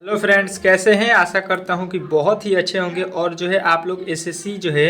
Hello friends, कैसे हैं। आशा करता हूं कि बहुत ही अच्छे होंगे। और जो है आप लोग एसएससी जो है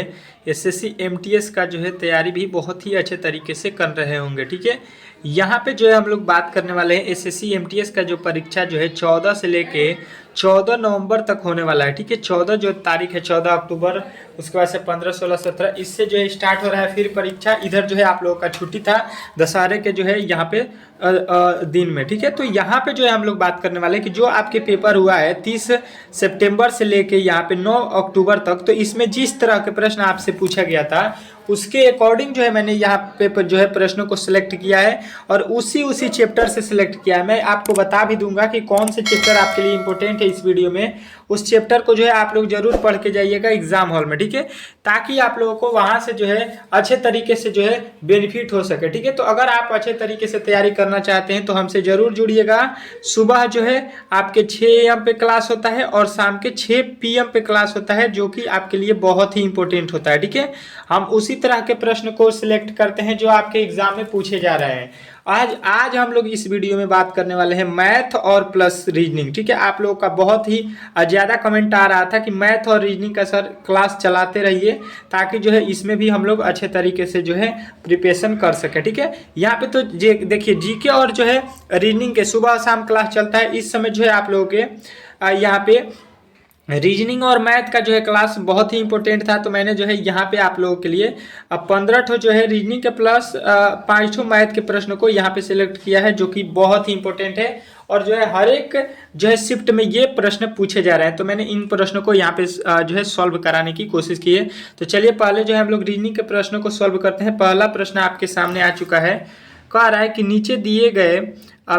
एसएससी एमटीएस का जो है तैयारी भी बहुत ही अच्छे तरीके से कर रहे होंगे। ठीक है, यहाँ पे जो है हम लोग बात करने वाले हैं एसएससी एमटीएस का जो परीक्षा जो है 14 से लेके 14 नवंबर तक होने वाला है। ठीक है, 14 जो तारीख है 14 अक्टूबर, उसके बाद से 15 16 17 इससे जो है स्टार्ट हो रहा है फिर परीक्षा। इधर जो है आप लोगों का छुट्टी था दशहरे के जो है यहाँ पे दिन में। ठीक है, तो यहाँ पे जो है हम लोग बात करने वाले हैं कि जो आपके पेपर हुआ है 30 सितंबर से लेके यहाँ पे 9 अक्टूबर तक, तो इसमें जिस तरह के प्रश्न आपसे पूछा गया था उसके अकॉर्डिंग जो है मैंने यहाँ पे जो है प्रश्नों को सिलेक्ट किया है और उसी चैप्टर से सिलेक्ट किया है। मैं आपको बता भी दूंगा कि कौन से चैप्टर आपके लिए इंपॉर्टेंट है इस वीडियो में। उस चैप्टर को जो है आप लोग जरूर पढ़ के जाइएगा एग्जाम हॉल में। ठीक है, ताकि आप लोगों को वहां से जो है अच्छे तरीके से जो है बेनिफिट हो सके। ठीक है, तो अगर आप अच्छे तरीके से तैयारी करना चाहते हैं तो हमसे जरूर जुड़िएगा। सुबह जो है आपके 6 AM पे क्लास होता है और शाम के 6 PM पे क्लास होता है, जो कि आपके लिए बहुत ही इंपॉर्टेंट होता है। ठीक है, हम उसी तरह के प्रश्न को सिलेक्ट करते हैं जो आपके एग्जाम में पूछे जा रहे हैं। आज हम लोग इस वीडियो में बात करने वाले हैं मैथ और प्लस रीजनिंग। ठीक है, आप लोगों का बहुत ही ज़्यादा कमेंट आ रहा था कि मैथ और रीजनिंग का सर क्लास चलाते रहिए, ताकि जो है इसमें भी हम लोग अच्छे तरीके से जो है प्रिपरेशन कर सके। ठीक है, यहाँ पे तो देखिए जीके और जो है रीजनिंग के सुबह शाम क्लास चलता है। इस समय जो है आप लोगों के यहाँ पे रीजनिंग और मैथ का जो है क्लास बहुत ही इंपॉर्टेंट था, तो मैंने जो है यहाँ पे आप लोगों के लिए 15 ठो जो है रीजनिंग के प्लस 5 ठो मैथ के प्रश्नों को यहाँ पे सिलेक्ट किया है, जो कि बहुत ही इंपॉर्टेंट है। और जो है हर एक जो है शिफ्ट में ये प्रश्न पूछे जा रहे हैं, तो मैंने इन प्रश्नों को यहाँ पे जो है सॉल्व कराने की कोशिश की है। तो चलिए पहले जो है हम लोग रीजनिंग के प्रश्नों को सॉल्व करते हैं। पहला प्रश्न आपके सामने आ चुका है। कह रहा है कि नीचे दिए गए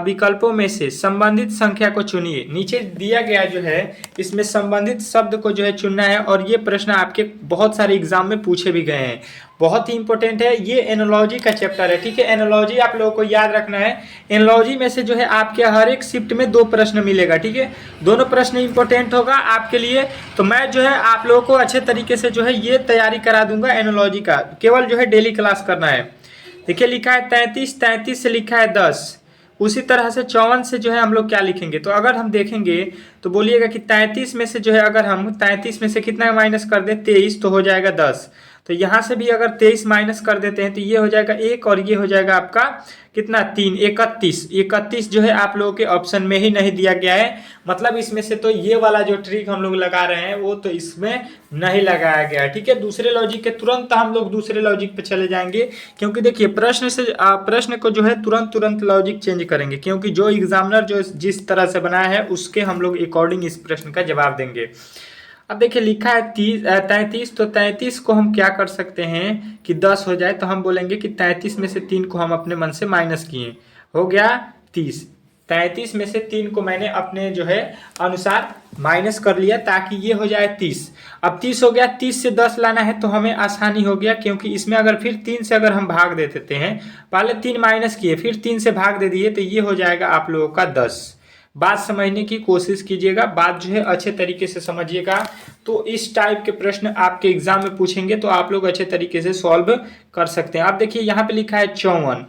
विकल्पों में से संबंधित संख्या को चुनिए। नीचे दिया गया जो है इसमें संबंधित शब्द को जो है चुनना है, और ये प्रश्न आपके बहुत सारे एग्जाम में पूछे भी गए हैं। बहुत ही इंपॉर्टेंट है, ये एनोलॉजी का चैप्टर है। ठीक है, एनोलॉजी आप लोगों को याद रखना है। एनोलॉजी में से जो है आपके हर एक शिफ्ट में 2 प्रश्न मिलेगा। ठीक है, दोनों प्रश्न इंपॉर्टेंट होगा आपके लिए। तो मैं जो है आप लोगों को अच्छे तरीके से जो है ये तैयारी करा दूंगा एनोलॉजी का। केवल जो है डेली क्लास करना है। देखिए लिखा है 33, 33 से लिखा है 10। उसी तरह से 54 से जो है हम लोग क्या लिखेंगे, तो अगर हम देखेंगे तो बोलिएगा कि 33 में से जो है अगर हम 33 में से कितना माइनस कर दें 23, तो हो जाएगा 10। तो यहाँ से भी अगर 23 माइनस कर देते हैं तो ये हो जाएगा 1 और ये हो जाएगा आपका कितना 3, 31। 31 जो है आप लोगों के ऑप्शन में ही नहीं दिया गया है, मतलब इसमें से तो ये वाला जो ट्रिक हम लोग लगा रहे हैं वो तो इसमें नहीं लगाया गया। ठीक है, दूसरे लॉजिक के तुरंत हम लोग दूसरे लॉजिक पे चले जाएंगे, क्योंकि देखिए प्रश्न को जो है तुरंत लॉजिक चेंज करेंगे, क्योंकि जो एग्जामिनर जो जिस तरह से बनाया है उसके हम लोग अकॉर्डिंग इस प्रश्न का जवाब देंगे। अब देखिए लिखा है 33, तो 33 को हम क्या कर सकते हैं कि 10 हो जाए, तो हम बोलेंगे कि 33 में से 3 को हम अपने मन से माइनस किए, हो गया 30। 33 में से 3 को मैंने अपने जो है अनुसार माइनस कर लिया ताकि ये हो जाए 30। अब 30 हो गया, 30 से 10 लाना है तो हमें आसानी हो गया, क्योंकि इसमें अगर फिर 3 से अगर हम भाग दे देते हैं, पहले 3 माइनस किए फिर 3 से भाग दे दिए, तो ये हो जाएगा आप लोगों का 10। बात समझने की कोशिश कीजिएगा, बात जो है अच्छे तरीके से समझिएगा। तो इस टाइप के प्रश्न आपके एग्जाम में पूछेंगे तो आप लोग अच्छे तरीके से सॉल्व कर सकते हैं। आप देखिए यहाँ पे लिखा है 54,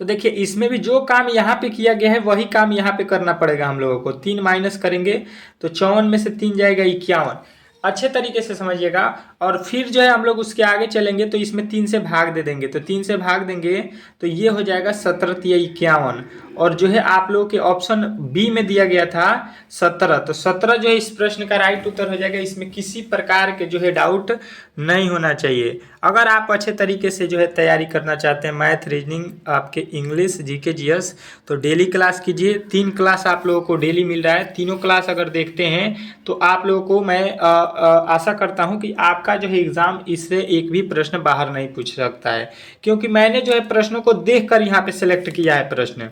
तो देखिए इसमें भी जो काम यहाँ पे किया गया है वही काम यहाँ पे करना पड़ेगा हम लोगों को। 3 माइनस करेंगे तो 54 में से 3 जाएगा 51। अच्छे तरीके से समझिएगा। और फिर जो है हम लोग उसके आगे चलेंगे तो इसमें 3 से भाग दे देंगे, तो 3 से भाग देंगे तो ये हो जाएगा 17 या 51। और जो है आप लोगों के ऑप्शन बी में दिया गया था 17, तो 17 जो है इस प्रश्न का राइट उत्तर हो जाएगा। इसमें किसी प्रकार के जो है डाउट नहीं होना चाहिए। अगर आप अच्छे तरीके से जो है तैयारी करना चाहते हैं मैथ रीजनिंग आपके इंग्लिश जीके जीएस, तो डेली क्लास कीजिए। 3 क्लास आप लोगों को डेली मिल रहा है। तीनों क्लास अगर देखते हैं तो आप लोगों को मैं आशा करता हूं कि आपका जो है एग्जाम इससे एक भी प्रश्न बाहर नहीं पूछ सकता है, क्योंकि मैंने जो है प्रश्नों को देखकर यहाँ पे सिलेक्ट किया है प्रश्न।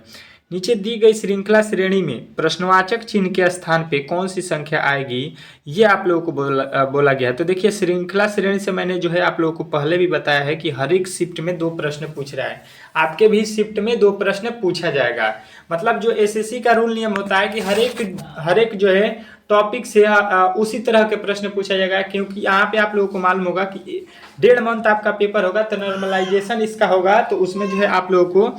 नीचे दी गई श्रृंखला श्रेणी में प्रश्नवाचक चिन्ह के स्थान पे कौन सी संख्या आएगी, ये आप लोगों को बोला गया है। तो देखिए श्रृंखला श्रेणी से मैंने जो है आप लोगों को पहले भी बताया है कि हर एक शिफ्ट में 2 प्रश्न पूछ रहा है। आपके भी शिफ्ट में 2 प्रश्न पूछा जाएगा। मतलब जो एसएससी का रूल नियम होता है कि हर एक जो है टॉपिक से उसी तरह के प्रश्न पूछा जाएगा, क्योंकि यहाँ पे आप लोगों को मालूम होगा कि 1.5 मंथ आपका पेपर होगा, तो नॉर्मलाइजेशन इसका होगा, तो उसमें जो है आप लोगों को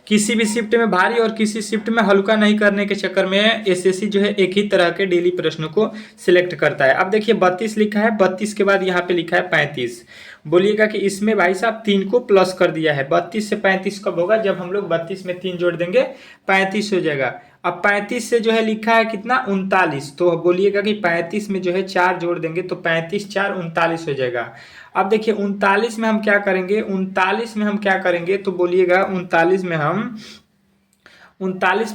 किसी भी शिफ्ट में भारी और किसी शिफ्ट में हल्का नहीं करने के चक्कर में एसएससी जो है एक ही तरह के डेली प्रश्नों को सिलेक्ट करता है। अब देखिए 32 लिखा है, 32 के बाद यहाँ पे लिखा है 35। बोलिएगा कि इसमें भाई साहब 3 को प्लस कर दिया है। 32 से 35 कब होगा, जब हम लोग 32 में 3 जोड़ देंगे 35 हो जाएगा। अब 35 से जो है लिखा है कितना 39, तो बोलिएगा कि 35 में जो है 4 जोड़ देंगे तो 35 4 39 हो जाएगा। अब देखिए 39 में हम क्या करेंगे, 39 में हम क्या करेंगे, तो बोलिएगा 39 में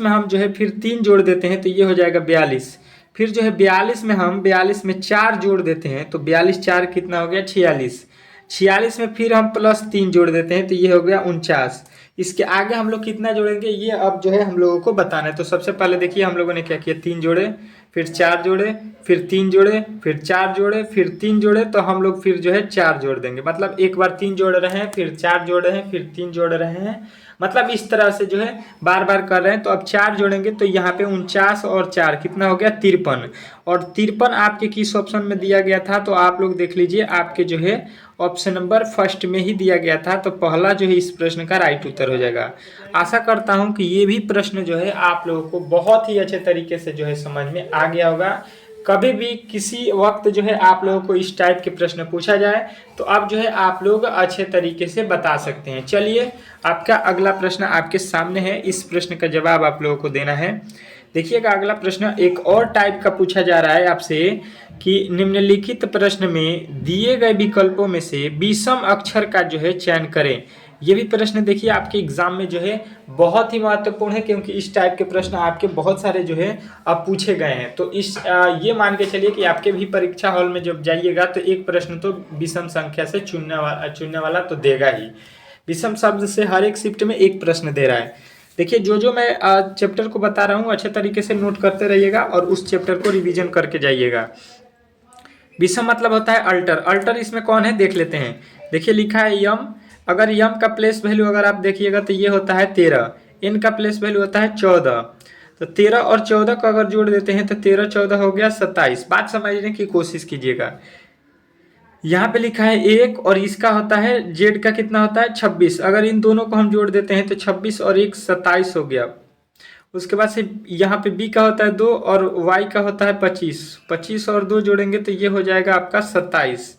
हम जो है फिर 3 जोड़ देते हैं तो ये हो जाएगा 42। फिर जो है 42 में हम 42 में 4 जोड़ देते हैं तो 42 4 कितना हो गया 46। 46 में फिर हम प्लस 3 जोड़ देते हैं तो ये हो गया 49। इसके आगे हम लोग कितना जोड़ेंगे ये अब जो है हम लोगों को बताना है। तो सबसे पहले देखिए हम लोगों ने क्या किया, 3 जोड़े, फिर 4 जोड़े, फिर 3 जोड़े, फिर 4 जोड़े, फिर 3 जोड़े, तो हम लोग फिर जो है 4 जोड़ देंगे। मतलब एक बार 3 जोड़ रहे हैं, फिर 4 जोड़ रहे हैं, फिर 3 जोड़ रहे हैं, मतलब इस तरह से जो है बार बार कर रहे हैं। तो अब 4 जोड़ेंगे तो यहाँ पे 49 और 4 कितना हो गया 53। और 53 आपके किस ऑप्शन में दिया गया था, तो आप लोग देख लीजिए आपके जो है ऑप्शन नंबर फर्स्ट में ही दिया गया था। तो पहला जो है इस प्रश्न का राइट उत्तर हो जाएगा। आशा करता हूं कि ये भी प्रश्न जो है आप लोगों को बहुत ही अच्छे तरीके से जो है समझ में आ गया होगा। कभी भी किसी वक्त जो है आप लोगों को इस टाइप के प्रश्न पूछा जाए तो अब जो है आप लोग अच्छे तरीके से बता सकते हैं। चलिए आपका अगला प्रश्न आपके सामने है, इस प्रश्न का जवाब आप लोगों को देना है। देखिएगा अगला प्रश्न एक और टाइप का पूछा जा रहा है आपसे कि निम्नलिखित प्रश्न में दिए गए विकल्पों में से विषम अक्षर का जो है चयन करें। ये भी प्रश्न देखिए आपके एग्जाम में जो है बहुत ही महत्वपूर्ण है, क्योंकि इस टाइप के प्रश्न आपके बहुत सारे जो है अब पूछे गए हैं। तो ये मान के चलिए कि आपके भी परीक्षा हॉल में जब जाइएगा तो एक प्रश्न तो विषम संख्या से चुनने वाला तो देगा ही। विषम शब्द से हर एक शिफ्ट में एक प्रश्न दे रहा है। देखिए जो मैं चैप्टर को बता रहा हूँ अच्छे तरीके से नोट करते रहिएगा और उस चैप्टर को रिवीजन करके जाइएगा। विषम मतलब होता है अल्टर। अल्टर इसमें कौन है देख लेते हैं। देखिए लिखा है यम, अगर यम का प्लेस वैल्यू अगर आप देखिएगा तो ये होता है 13, एन का प्लेस वैल्यू होता है 14। तो 13 और 14 को अगर जोड़ देते हैं तो 13 14 हो गया 27। बात समझने की कोशिश कीजिएगा। यहाँ पे लिखा है 1 और इसका होता है जेड का कितना होता है 26। अगर इन दोनों को हम जोड़ देते हैं तो 26 और 1 27 हो गया। उसके बाद से यहाँ पे बी का होता है 2 और वाई का होता है 25। 25 और 2 जोड़ेंगे तो ये हो जाएगा आपका 27।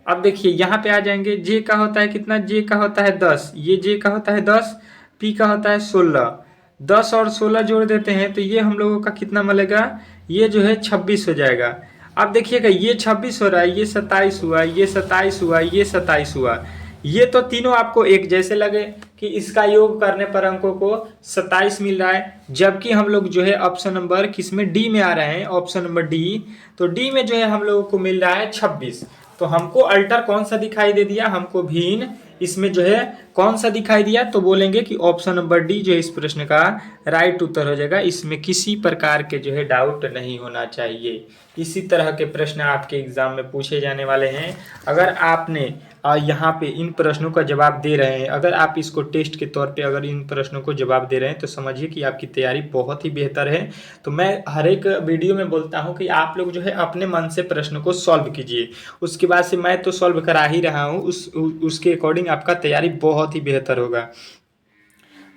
अब देखिए यहाँ पे आ जाएंगे, जे का होता है कितना, जे का होता है 10, ये जे का होता है 10, पी का होता है 16। 10 और 16 जोड़ देते हैं तो ये हम लोगों का कितना मिलेगा, ये जो है 26 हो जाएगा। अब देखिएगा ये 26 हो रहा है, ये 27 हुआ, ये 27 हुआ, ये 27 हुआ। ये तो तीनों आपको एक जैसे लगे कि इसका योग करने पर अंकों को 27 मिल रहा है, जबकि हम लोग जो है ऑप्शन नंबर किसमें डी में आ रहे हैं, ऑप्शन नंबर डी। तो डी में जो है हम लोगों को मिल रहा है 26। तो हमको अल्टर कौन सा दिखाई दे दिया, हमको भिन्न इसमें जो है कौन सा दिखाई दिया, तो बोलेंगे कि ऑप्शन नंबर डी जो है इस प्रश्न का राइट उत्तर हो जाएगा। इसमें किसी प्रकार के जो है डाउट नहीं होना चाहिए। इसी तरह के प्रश्न आपके एग्जाम में पूछे जाने वाले हैं। अगर आपने यहाँ पे इन प्रश्नों का जवाब दे रहे हैं, अगर आप इसको टेस्ट के तौर पे अगर इन प्रश्नों को जवाब दे रहे हैं तो समझिए कि आपकी तैयारी बहुत ही बेहतर है। तो मैं हर एक वीडियो में बोलता हूँ कि आप लोग जो है अपने मन से प्रश्न को सॉल्व कीजिए। उसके बाद से मैं तो सॉल्व करा ही रहा हूँ, उसके अकॉर्डिंग आपका तैयारी बहुत ही बेहतर होगा।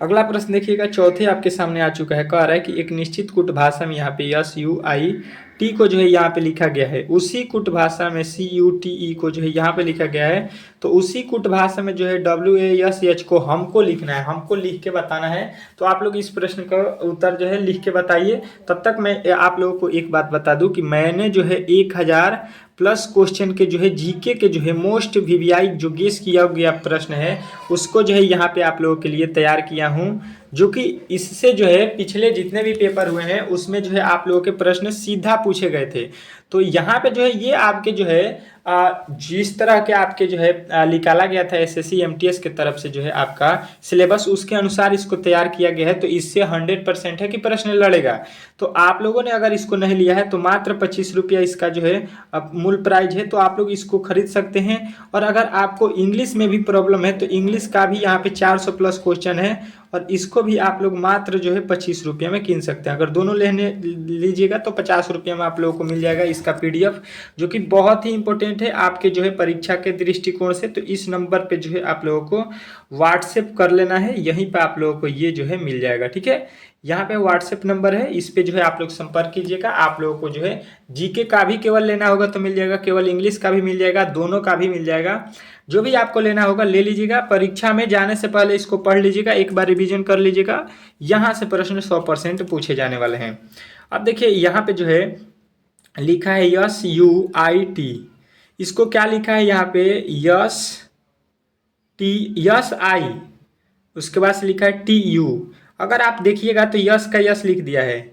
अगला प्रश्न देखिएगा, चौथे आपके सामने आ चुका है। कह रहा है कि एक निश्चित कुट भाषा में यहाँ पे SUIT को जो है यहाँ पे लिखा गया है, उसी कुट भाषा में CUTE को जो है यहाँ पे लिखा गया है। तो उसी कुट भाषा में जो है WASH को हमको लिखना है, हमको लिख के बताना है। तो आप लोग इस प्रश्न का उत्तर जो है लिख के बताइए। तब तक मैं आप लोगों को एक बात बता दूं कि मैंने जो है 1000 प्लस क्वेश्चन के जो है जीके के जो है मोस्ट VVI जो गेस किया गया प्रश्न है उसको जो है यहाँ पे आप लोगों के लिए तैयार किया हूँ, जो कि इससे जो है पिछले जितने भी पेपर हुए हैं उसमें जो है आप लोगों के प्रश्न सीधा पूछे गए थे। तो यहाँ पे जो है ये आपके जो है जिस तरह के आपके जो है निकाला गया था SSC MTS के तरफ से जो है आपका सिलेबस, उसके अनुसार इसको तैयार किया गया है। तो इससे 100% है कि प्रश्न लड़ेगा। तो आप लोगों ने अगर इसको नहीं लिया है तो मात्र 25 रुपया इसका जो है मूल प्राइज है, तो आप लोग इसको खरीद सकते हैं। और अगर आपको इंग्लिश में भी प्रॉब्लम है तो इंग्लिश का भी यहाँ पे 400 प्लस क्वेश्चन है और इसको भी आप लोग मात्र जो है 25 रुपये में कीन सकते हैं। अगर दोनों लेने लीजिएगा तो 50 रुपये में आप लोगों को मिल जाएगा इसका PDF, जो कि बहुत ही इंपॉर्टेंट है आपके जो है परीक्षा के दृष्टिकोण से। तो इस नंबर पे जो है आप लोगों को व्हाट्सएप कर लेना है, यहीं पे आप लोगों को ये जो है मिल जाएगा, ठीक है। यहाँ पे व्हाट्सएप नंबर है, इस पे जो है आप लोग संपर्क कीजिएगा। आप लोगों को जो है जीके का भी केवल लेना होगा तो मिल जाएगा, केवल इंग्लिश का भी मिल जाएगा, दोनों का भी मिल जाएगा। जो भी आपको लेना होगा ले लीजिएगा। परीक्षा में जाने से पहले इसको पढ़ लीजिएगा, एक बार रिवीजन कर लीजिएगा। यहाँ से प्रश्न 100% पूछे जाने वाले हैं। अब देखिए यहाँ पे जो है लिखा है SUIT, इसको क्या लिखा है यहाँ पे SI, उसके बाद से लिखा है TU। अगर आप देखिएगा तो यस का यस लिख दिया है,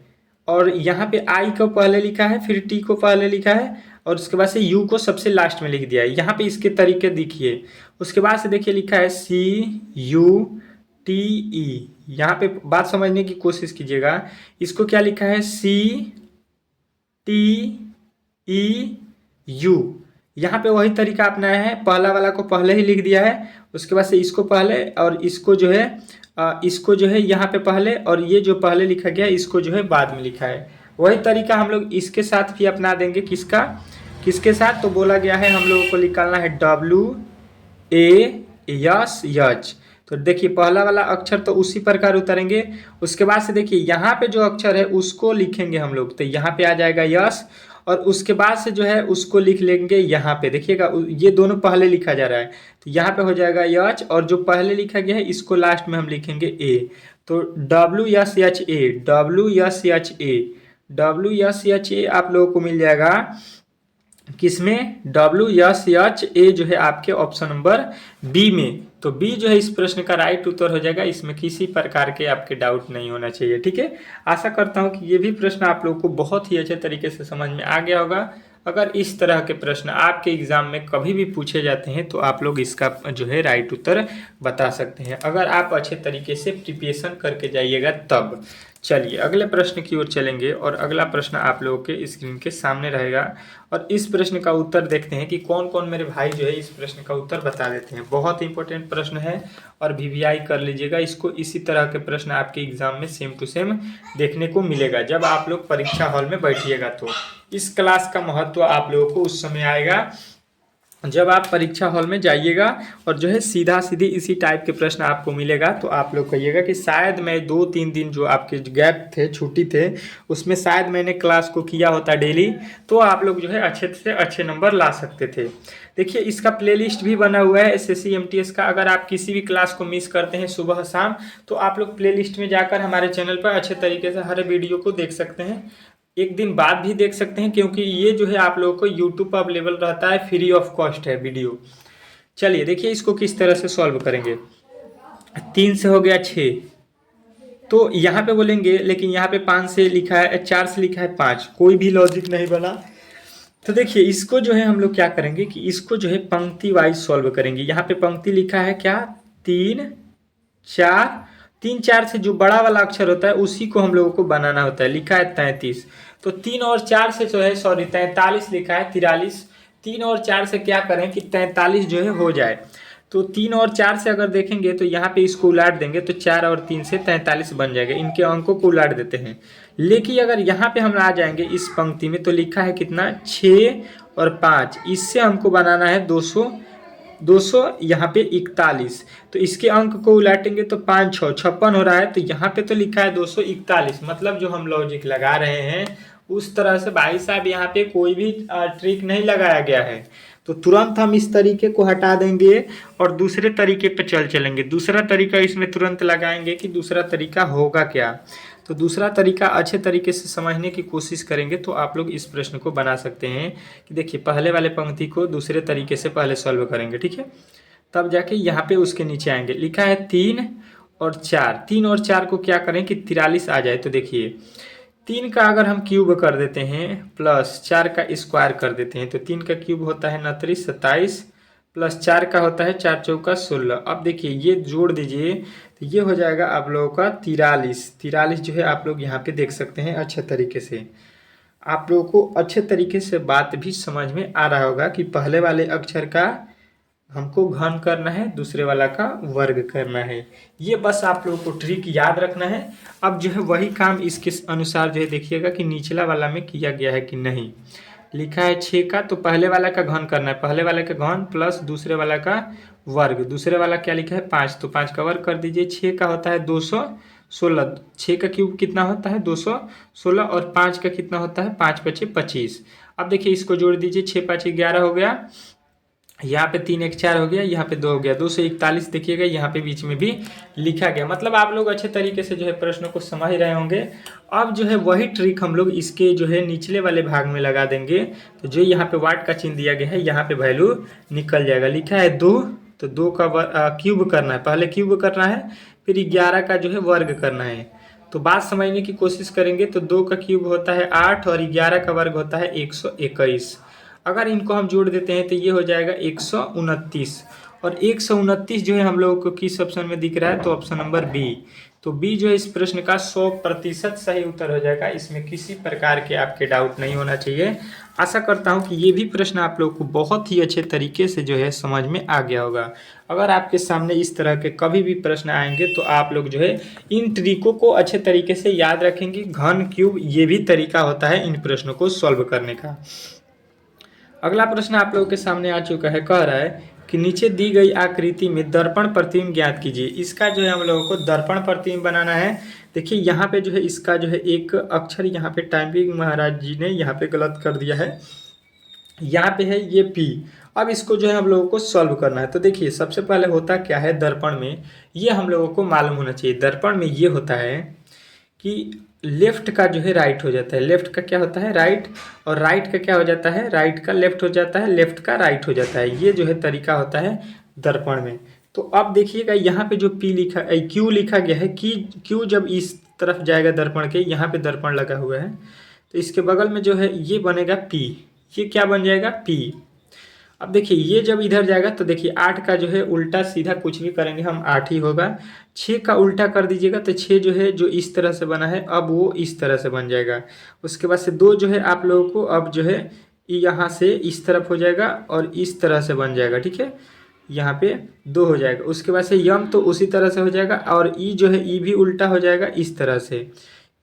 और यहाँ पे आई को पहले लिखा है, फिर टी को पहले लिखा है, और उसके बाद से यू को सबसे लास्ट में लिख दिया है। यहाँ पे इसके तरीके देखिए। उसके बाद से देखिए लिखा है CUTE, यहाँ पे बात समझने की कोशिश कीजिएगा। इसको क्या लिखा है CTEU, यहाँ पे वही तरीका अपनाया है, पहला वाला को पहले ही लिख दिया है, उसके बाद से इसको पहले और इसको जो है यहाँ पे पहले, और ये जो पहले लिखा गया इसको जो है बाद में लिखा है। वही तरीका हम लोग इसके साथ भी अपना देंगे। किसके साथ? तो बोला गया है हम लोगों को निकालना है WASH। तो देखिए पहला वाला अक्षर तो उसी प्रकार उतरेंगे। उसके बाद से देखिए यहाँ पे जो अक्षर है उसको लिखेंगे हम लोग, तो यहाँ पे आ जाएगा यस, और उसके बाद से जो है उसको लिख लेंगे यहाँ पे। देखिएगा ये दोनों पहले लिखा जा रहा है, तो यहाँ पे हो जाएगा यच, और जो पहले लिखा गया है इसको लास्ट में हम लिखेंगे ए। तो WSHA आप लोगों को मिल जाएगा किसमें? WSHA जो है आपके ऑप्शन नंबर बी में। तो बी जो है इस प्रश्न का राइट उत्तर हो जाएगा। इसमें किसी प्रकार के आपके डाउट नहीं होना चाहिए, ठीक है। आशा करता हूं कि ये भी प्रश्न आप लोगों को बहुत ही अच्छे तरीके से समझ में आ गया होगा। अगर इस तरह के प्रश्न आपके एग्जाम में कभी भी पूछे जाते हैं तो आप लोग इसका जो है राइट उत्तर बता सकते हैं, अगर आप अच्छे तरीके से प्रिपरेशन करके जाइएगा तब। चलिए अगले प्रश्न की ओर चलेंगे, और अगला प्रश्न आप लोगों के स्क्रीन के सामने रहेगा, और इस प्रश्न का उत्तर देखते हैं कि कौन कौन मेरे भाई जो है इस प्रश्न का उत्तर बता देते हैं। बहुत इंपॉर्टेंट प्रश्न है, और VVI कर लीजिएगा इसको। इसी तरह के प्रश्न आपके एग्जाम में सेम टू सेम देखने को मिलेगा जब आप लोग परीक्षा हॉल में बैठिएगा। तो इस क्लास का महत्व आप लोगों को उस समय आएगा जब आप परीक्षा हॉल में जाइएगा, और जो है सीधा सीधी इसी टाइप के प्रश्न आपको मिलेगा। तो आप लोग कहिएगा कि शायद मैं 2-3 दिन जो आपके गैप थे, छुट्टी थे, उसमें शायद मैंने क्लास को किया होता डेली, तो आप लोग जो है अच्छे से अच्छे नंबर ला सकते थे। देखिए इसका प्लेलिस्ट भी बना हुआ है SSC MTS का। अगर आप किसी भी क्लास को मिस करते हैं सुबह शाम, तो आप लोग प्लेलिस्ट में जाकर हमारे चैनल पर अच्छे तरीके से हर वीडियो को देख सकते हैं। एक दिन बाद भी देख सकते हैं, क्योंकि ये जो है आप लोगों को यूट्यूब पर अवेलेबल रहता है, फ्री ऑफ कॉस्ट है वीडियो। चलिए देखिए इसको किस तरह से सॉल्व करेंगे। 3 से हो गया 6, तो यहाँ पे बोलेंगे, लेकिन यहाँ पे 5 से लिखा है, 4 से लिखा है 5, कोई भी लॉजिक नहीं बना। तो देखिए इसको जो है हम लोग क्या करेंगे कि इसको जो है पंक्ति वाइज सॉल्व करेंगे। यहाँ पे पंक्ति लिखा है क्या? 3 4 से जो बड़ा वाला अक्षर होता है उसी को हम लोगों को बनाना होता है। लिखा है 33, तो 3 और 4 से जो है 43 लिखा है 43। 3 और 4 से क्या करें कि 43 जो है हो जाए। तो 3 और 4 से अगर देखेंगे तो यहाँ पे इसको उलाट देंगे, तो 4 और 3 से 43 बन जाएगा। इनके अंकों को उलाट देते हैं। लेकिन अगर यहाँ पे हम आ जाएंगे इस पंक्ति में, तो लिखा है कितना? 6 और 5, इससे हमको बनाना है 200 यहाँ पे 41। तो इसके अंक को उलाटेंगे तो 5 6 56 हो रहा है। तो यहाँ पे तो लिखा है 241, मतलब जो हम लॉजिक लगा रहे हैं उस तरह से भाई साहब यहाँ पे कोई भी ट्रिक नहीं लगाया गया है। तो तुरंत हम इस तरीके को हटा देंगे और दूसरे तरीके पे चलेंगे। दूसरा तरीका इसमें तुरंत लगाएंगे कि दूसरा तरीका होगा क्या। तो दूसरा तरीका अच्छे तरीके से समझने की कोशिश करेंगे तो आप लोग इस प्रश्न को बना सकते हैं कि देखिए पहले वाले पंक्ति को दूसरे तरीके से पहले सॉल्व करेंगे, ठीक है। तब जाके यहाँ पे उसके नीचे आएंगे। लिखा है 3 और 4, 3 और 4 को क्या करें कि 43 आ जाए। तो देखिए 3 का अगर हम क्यूब कर देते हैं प्लस 4 का स्क्वायर कर देते हैं, तो 3 का क्यूब होता है 29 27 प्लस 4 का होता है 4 चौका 16। अब देखिए ये जोड़ दीजिए तो ये हो जाएगा आप लोगों का 43 जो है आप लोग यहाँ पे देख सकते हैं अच्छे तरीके से। आप लोगों को अच्छे तरीके से बात भी समझ में आ रहा होगा कि पहले वाले अक्षर का हमको घन करना है, दूसरे वाला का वर्ग करना है। ये बस आप लोगों को ट्रिक याद रखना है। अब जो है वही काम इसके अनुसार जो है देखिएगा कि निचला वाला में किया गया है कि नहीं। लिखा है 6 का, तो पहले वाला का घन करना है, पहले वाले का घन प्लस दूसरे वाला का वर्ग। दूसरे वाला क्या लिखा है 5, तो 5 का वर्ग कर दीजिए। 6 का होता है 216, 6 का क्यूब कितना होता है 216, और 5 का कितना होता है 5 पचे 25। अब देखिए इसको जोड़ दीजिए, 6 5 11 हो गया, यहाँ पे 3 1 4 हो गया, यहाँ पे 2 हो गया, 241 देखिएगा, यहाँ पे बीच में भी लिखा गया। मतलब आप लोग अच्छे तरीके से जो है प्रश्नों को समझ रहे होंगे। अब जो है वही ट्रिक हम लोग इसके जो है निचले वाले भाग में लगा देंगे। तो जो यहाँ पे वाट का चिन्ह दिया गया है, यहाँ पे वैल्यू निकल जाएगा। लिखा है 2, तो 2 का क्यूब करना है, पहले क्यूब करना है, फिर 11 का जो है वर्ग करना है। तो बात समझने की कोशिश करेंगे तो 2 का क्यूब होता है 8 और 11 का वर्ग होता है 121। अगर इनको हम जोड़ देते हैं तो ये हो जाएगा 129, और 129 जो है हम लोगों को किस ऑप्शन में दिख रहा है, तो ऑप्शन नंबर बी। तो बी जो है इस प्रश्न का 100% सही उत्तर हो जाएगा। इसमें किसी प्रकार के आपके डाउट नहीं होना चाहिए। आशा करता हूं कि ये भी प्रश्न आप लोगों को बहुत ही अच्छे तरीके से जो है समझ में आ गया होगा। अगर आपके सामने इस तरह के कभी भी प्रश्न आएंगे तो आप लोग जो है इन तरीकों को अच्छे तरीके से याद रखेंगे। घन क्यूब ये भी तरीका होता है इन प्रश्नों को सॉल्व करने का। अगला प्रश्न आप लोगों के सामने आ चुका है, कह रहा है कि नीचे दी गई आकृति में दर्पण प्रतिबिंब ज्ञात कीजिए। इसका जो है हम लोगों को दर्पण प्रतिबिंब बनाना है। देखिए यहाँ पे जो है इसका जो है एक अक्षर यहाँ पे टाइपिंग महाराज जी ने यहाँ पे गलत कर दिया है। यहाँ पे है ये P। अब इसको जो है हम लोगों को सॉल्व करना है। तो देखिए सबसे पहले होता क्या है दर्पण में, ये हम लोगों को मालूम होना चाहिए। दर्पण में ये होता है कि लेफ्ट का जो है राइट हो जाता है, लेफ्ट का क्या होता है राइट, और राइट का क्या हो जाता है राइट का लेफ्ट हो जाता है, लेफ्ट का राइट हो जाता है। ये जो है तरीका होता है दर्पण में। तो अब देखिएगा यहाँ पे जो P लिखा Q लिखा गया है कि Q जब इस तरफ जाएगा दर्पण के, यहाँ पे दर्पण लगा हुआ है, तो इसके बगल में जो है ये बनेगा P। ये क्या बन जाएगा P। अब देखिए ये जब इधर जाएगा तो देखिए 8 का जो है उल्टा सीधा कुछ भी करेंगे हम 8 ही होगा। 6 का उल्टा कर दीजिएगा तो 6 जो है जो इस तरह से बना है अब वो इस तरह से बन जाएगा। उसके बाद से 2 जो है आप लोगों को अब जो है यहाँ से इस तरफ हो जाएगा और इस तरह से बन जाएगा, ठीक है, यहाँ पे 2 हो जाएगा। उसके बाद से यम तो उसी तरह से हो जाएगा, और ई जो है ई भी उल्टा हो जाएगा इस तरह से,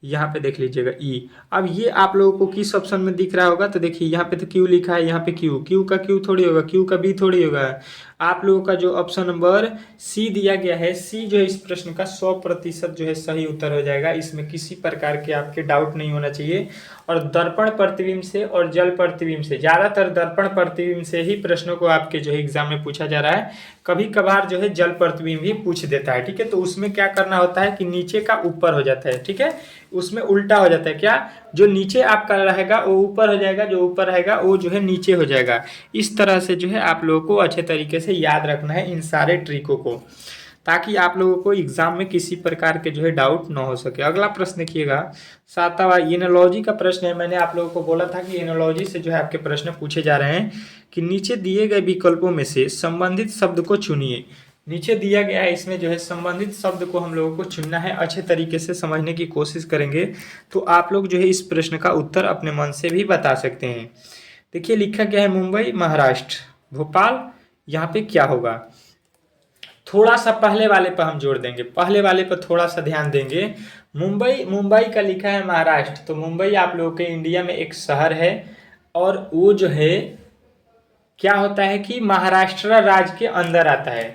यहाँ पे देख लीजिएगा ई। अब ये आप लोगों को किस ऑप्शन में दिख रहा होगा, तो देखिए यहाँ पे तो क्यू लिखा है, यहाँ पे क्यू, क्यू का क्यू थोड़ी होगा, क्यू का बी थोड़ी होगा। आप लोगों का जो ऑप्शन नंबर सी दिया गया है, सी जो है इस प्रश्न का 100% जो है सही उत्तर हो जाएगा। इसमें किसी प्रकार के आपके डाउट नहीं होना चाहिए। और दर्पण प्रतिबिंब से और जल प्रतिबिंब से, ज़्यादातर दर्पण प्रतिबिंब से ही प्रश्नों को आपके जो है एग्जाम में पूछा जा रहा है। कभी कभार जो है जल प्रतिबिंब भी पूछ देता है, ठीक है। तो उसमें क्या करना होता है कि नीचे का ऊपर हो जाता है, ठीक है, उसमें उल्टा हो जाता है। क्या, जो नीचे आपका रहेगा वो ऊपर हो जाएगा, जो ऊपर रहेगा वो जो है नीचे हो जाएगा। इस तरह से जो है आप लोगों को अच्छे तरीके से याद रखना है इन सारे ट्रिकों को, ताकि आप लोगों को एग्जाम में किसी प्रकार के जो है डाउट ना हो सके। अगला प्रश्न देखिएगा, 7वां एनालॉजी का प्रश्न है। मैंने आप लोगों को बोला था कि एनालॉजी से जो है आपके प्रश्न पूछे जा रहे हैं कि नीचे दिए गए विकल्पों में से संबंधित शब्द को चुनिए। नीचे दिया गया है, इसमें जो है संबंधित शब्द को हम लोगों को चुनना है। अच्छे तरीके से समझने की कोशिश करेंगे तो आप लोग जो है इस प्रश्न का उत्तर अपने मन से भी बता सकते हैं। देखिए लिखा गया है मुंबई महाराष्ट्र भोपाल, यहाँ पे क्या होगा। थोड़ा सा पहले वाले पर हम जोड़ देंगे, पहले वाले पर थोड़ा सा ध्यान देंगे। मुंबई, मुंबई का लिखा है महाराष्ट्र, तो मुंबई आप लोगों के इंडिया में एक शहर है, और वो जो है क्या होता है कि महाराष्ट्र राज्य के अंदर आता है।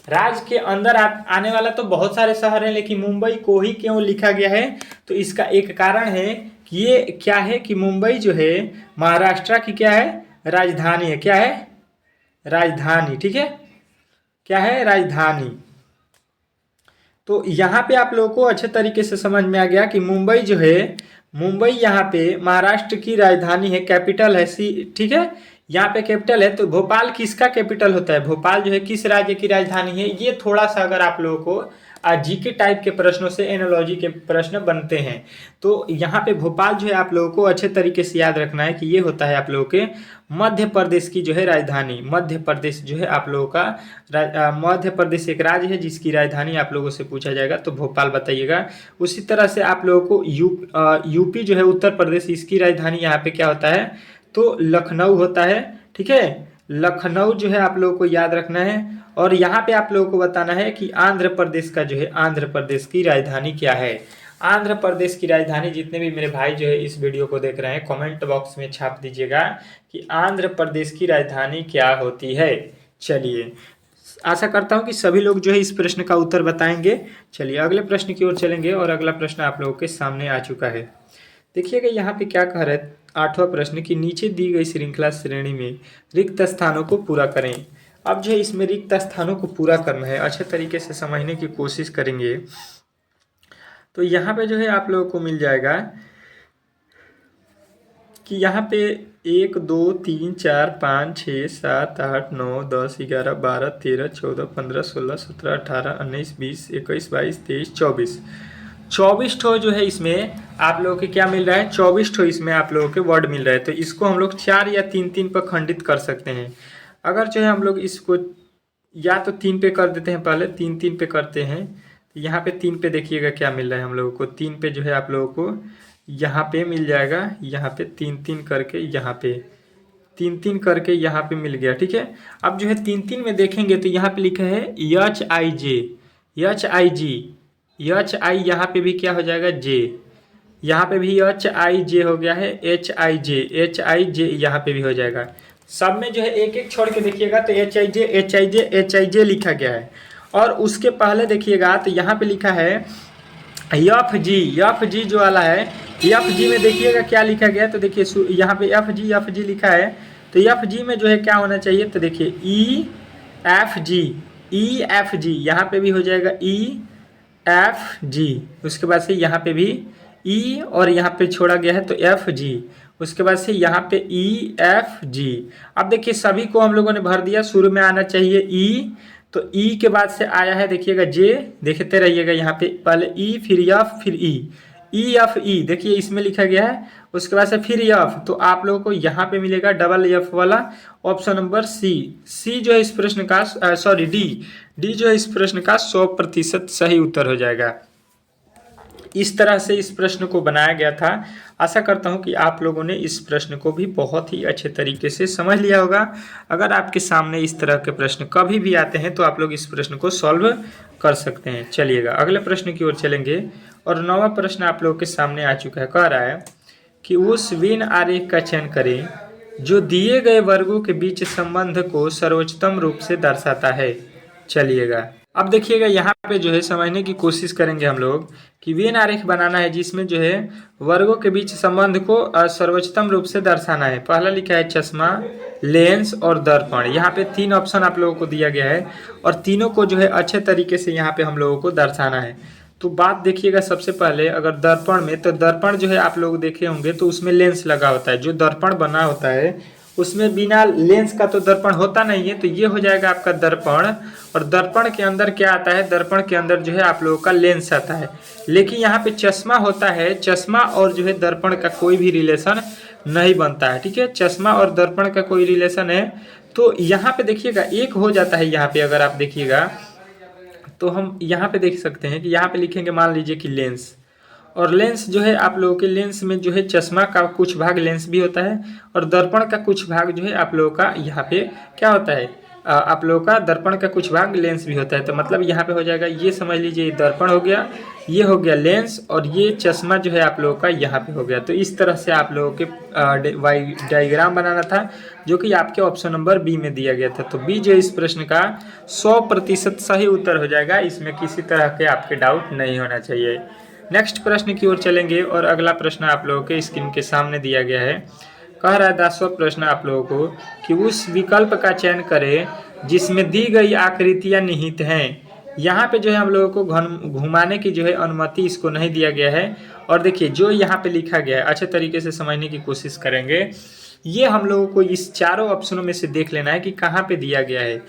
राज्य के अंदर आने वाला तो बहुत सारे शहर हैं, लेकिन मुंबई को ही क्यों लिखा गया है, तो इसका एक कारण है कि ये क्या है कि मुंबई जो है महाराष्ट्र की क्या है राजधानी है। क्या है, राजधानी, ठीक है, क्या है राजधानी। तो यहाँ पे आप लोगों को अच्छे तरीके से समझ में आ गया कि मुंबई जो है, मुंबई यहाँ पे महाराष्ट्र की राजधानी है, कैपिटल है सी, ठीक है, यहाँ पे कैपिटल है। तो भोपाल किसका कैपिटल होता है, भोपाल जो है किस राज्य की राजधानी है। ये थोड़ा सा अगर आप लोगों को जीके टाइप के प्रश्नों से एनालॉजी के प्रश्न बनते हैं, तो यहाँ पे भोपाल जो है आप लोगों को अच्छे तरीके से याद रखना है कि ये होता है आप लोगों के मध्य प्रदेश की जो है राजधानी। मध्य प्रदेश जो है आप लोगों का मध्य प्रदेश एक राज्य है जिसकी राजधानी आप लोगों से पूछा जाएगा, तो भोपाल बताइएगा। उसी तरह से आप लोगों को यूपी जो है उत्तर प्रदेश, इसकी राजधानी यहाँ पे क्या होता है, तो लखनऊ होता है, ठीक है। लखनऊ जो है आप लोगों को याद रखना है। और यहाँ पे आप लोगों को बताना है कि आंध्र प्रदेश का जो है, आंध्र प्रदेश की राजधानी क्या है। आंध्र प्रदेश की राजधानी, जितने भी मेरे भाई जो है इस वीडियो को देख रहे हैं, कमेंट बॉक्स में छाप दीजिएगा कि आंध्र प्रदेश की राजधानी क्या होती है। चलिए, आशा करता हूँ कि सभी लोग जो है इस प्रश्न का उत्तर बताएंगे। चलिए अगले प्रश्न की ओर चलेंगे और अगला प्रश्न आप लोगों के सामने आ चुका है। देखिएगा यहाँ पे क्या कह रहा है, 8वां प्रश्न कि नीचे दी गई श्रृंखला श्रेणी में रिक्त स्थानों को पूरा करें। अब जो है इसमें रिक्त स्थानों को पूरा करना है, अच्छे तरीके से समझने की कोशिश करेंगे। तो यहाँ पे जो है आप लोगों को मिल जाएगा कि यहाँ पे 1 2 3 4 5 6 7 8 9 10 11 12 13 14 15 16 17 18 19 20 21 22 23 24 24 ठो जो है इसमें आप लोगों के क्या मिल रहा है, 24 ठो इसमें आप लोगों के वर्ड मिल रहा है। तो इसको हम लोग 4 या 3 पर खंडित कर सकते हैं। अगर जो है हम लोग इसको या तो 3 पे कर देते हैं, पहले 3 पे करते हैं। तो यहाँ पे 3 पे देखिएगा क्या मिल रहा है हम लोगों को। 3 पे जो है आप लोगों को यहाँ पे मिल जाएगा, यहाँ पे 3 करके, यहाँ पे 3 करके यहाँ पे मिल गया। ठीक है, अब जो है 3 में देखेंगे तो यहाँ पे लिखा है HIJ, HIG, HI, यहाँ पे भी क्या हो जाएगा J, यहाँ पे भी HIJ हो गया है, HIJ यहाँ पे भी हो जाएगा। सब में जो है एक एक छोड़ के देखिएगा तो HIJ लिखा गया है। और उसके पहले देखिएगा तो यहाँ पे लिखा है FG जो वाला है, FG में देखिएगा क्या लिखा गया। तो देखिए यहाँ पे FG लिखा है। तो FG में जो है क्या होना चाहिए, तो देखिए EFG, यहाँ पे भी हो जाएगा EFG। उसके बाद से यहाँ पे भी E और यहाँ पे छोड़ा गया है तो FG। उसके बाद से यहाँ पे EFG। अब देखिए सभी को हम लोगों ने भर दिया। शुरू में आना चाहिए E, तो E के बाद से आया है देखिएगा J, देखते रहिएगा यहाँ पे पहले E फिर F फिर EFE, देखिए इसमें लिखा गया है। उसके बाद से फिर F, तो आप लोगों को यहाँ पे मिलेगा डबल F वाला ऑप्शन नंबर C जो है इस प्रश्न का D जो है इस प्रश्न का 100% सही उत्तर हो जाएगा। इस तरह से इस प्रश्न को बनाया गया था। आशा करता हूं कि आप लोगों ने इस प्रश्न को भी बहुत ही अच्छे तरीके से समझ लिया होगा। अगर आपके सामने इस तरह के प्रश्न कभी भी आते हैं तो आप लोग इस प्रश्न को सॉल्व कर सकते हैं। चलिएगा अगले प्रश्न की ओर चलेंगे और 9वां प्रश्न आप लोगों के सामने आ चुका है। कह रहा है कि उस वेन आरेख का चयन करें जो दिए गए वर्गों के बीच संबंध को सर्वोच्चतम रूप से दर्शाता है। चलिएगा अब देखिएगा यहाँ पे जो है समझने की कोशिश करेंगे हम लोग कि वेन आरेख बनाना है जिसमें जो है वर्गों के बीच संबंध को सर्वोच्चतम रूप से दर्शाना है। पहला लिखा है चश्मा, लेंस और दर्पण। यहाँ पे 3 ऑप्शन आप लोगों को दिया गया है और तीनों को जो है अच्छे तरीके से यहाँ पे हम लोगों को दर्शाना है। तो बात देखिएगा सबसे पहले अगर दर्पण में, तो दर्पण जो है आप लोग देखे होंगे तो उसमें लेंस लगा होता है। जो दर्पण बना होता है उसमें बिना लेंस का तो दर्पण होता नहीं है। तो ये हो जाएगा आपका दर्पण। और दर्पण के अंदर क्या आता है, दर्पण के अंदर जो है आप लोगों का लेंस आता है। लेकिन यहाँ पे चश्मा होता है, चश्मा और जो है दर्पण का कोई भी रिलेशन नहीं बनता है। ठीक है, चश्मा और दर्पण का कोई रिलेशन है तो यहाँ पे देखिएगा एक हो जाता है। यहाँ पे अगर आप देखिएगा तो हम यहाँ पे देख सकते हैं कि यहाँ पे लिखेंगे मान लीजिए कि लेंस, और लेंस जो है आप लोगों के लेंस में जो है चश्मा का कुछ भाग लेंस भी होता है और दर्पण का कुछ भाग जो है आप लोगों का यहाँ पे क्या होता है, आप लोगों का दर्पण का कुछ भाग लेंस भी होता है। तो मतलब यहाँ पे हो जाएगा, ये समझ लीजिए दर्पण हो गया, ये हो गया लेंस और ये चश्मा जो है आप लोगों का यहाँ पे हो गया। तो इस तरह से आप लोगों के डायग्राम बनाना था जो कि आपके ऑप्शन नंबर बी में दिया गया था। तो बी जो इस प्रश्न का 100% सही उत्तर हो जाएगा। इसमें किसी तरह के आपके डाउट नहीं होना चाहिए। नेक्स्ट प्रश्न की ओर चलेंगे और अगला प्रश्न आप लोगों के स्क्रीन के सामने दिया गया है। कह रहा है 10वां प्रश्न आप लोगों को कि उस विकल्प का चयन करें जिसमें दी गई आकृतियां निहित हैं। यहाँ पे जो है हम लोगों को घुमाने की जो है अनुमति इसको नहीं दिया गया है। और देखिए जो यहाँ पे लिखा गया है अच्छे तरीके से समझने की कोशिश करेंगे। ये हम लोगों को इस चारों ऑप्शनों में से देख लेना है कि कहाँ पे दिया गया है।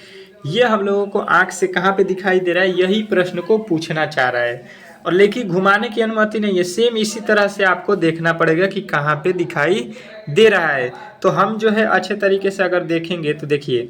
ये हम लोगों को आंख से कहाँ पे दिखाई दे रहा है, यही प्रश्न को पूछना चाह रहा है। और लेकिन घुमाने की अनुमति नहीं है। सेम इसी तरह से आपको देखना पड़ेगा कि कहाँ पे दिखाई दे रहा है। तो हम जो है अच्छे तरीके से अगर देखेंगे तो देखिए